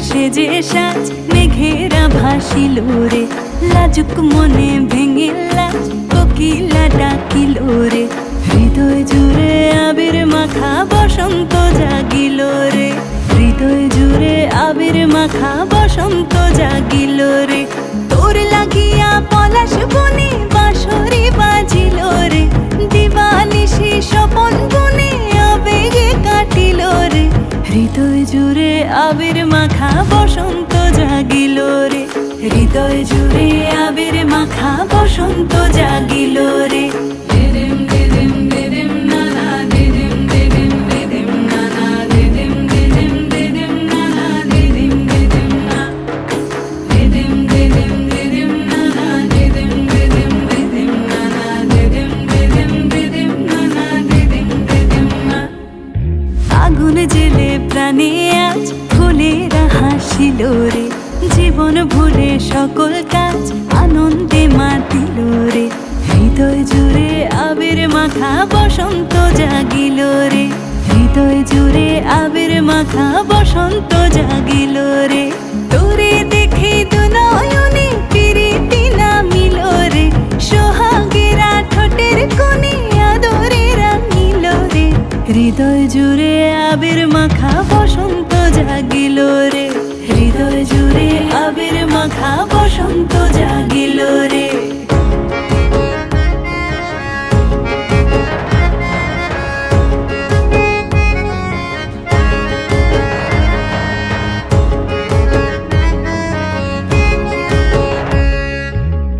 সেজে সাজ মেঘেরা ভাসিল রে, লাজুক মনে ভেঙে লাজ কোকিলা ডাকিল রে। হৃদয় জুড়ে আবির মাখা বসন্ত জাগিল রে, হৃদয় জুড়ে আবির মাখা বসন্ত জাগিল রে। তোর লাগিয়া পলাশ বনে বাঁশরি বাজিল রে, দিবানিশি স্বপন বনে আবেগে কাটিল রে। হৃদয় জুড়ে আবির মাখা বসন্ত জাগিল রে, হৃদয় জুড়ে আবির মাখা বসন্ত জাগিল রে। আগুন জেলে প্রাণে আজ ফুলেরা হাসিল রে, জীবন ভুলে সকল কাজ আনন্দে মাতিল রে। হৃদয় জুড়ে আবির মাখা বসন্ত জাগিল রে, হৃদয় জুড়ে আবির মাখা বসন্ত জাগিল রে। তোরে দেখে দু নয়নে প্রীতি নামিল রে, সোহাগেরা ঠোঁটের কোণে আদরে রাঙিল রে। হৃদয় জুড়ে আবির মাখা বসন্ত জাগিল রে, হৃদয় জুড়ে আবির মাখা বসন্ত জাগিল রে।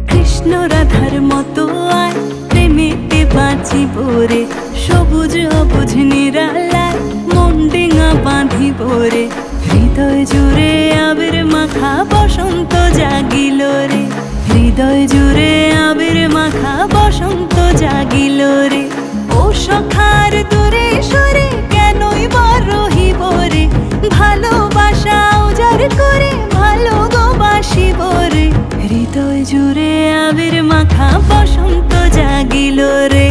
কৃষ্ণ রাধার মতো আয় প্রেমেতে বাঁচিব রে, সবুজ অবুঝ নিরালায় মন ডিঙা বাঁধিব রে। হৃদয় জুড়ে আবির মাখা বসন্ত জাগিল রে, হৃদয় জুড়ে আবির মাখা বসন্ত জাগিল রে। ও সখার দূরে সরে কেনই বড় রহিব রে, ভালোবাসা উজাড় করে ভালো গো বাসিব রে। হৃদয় জুড়ে আবির মাখা বসন্ত জাগিল রে,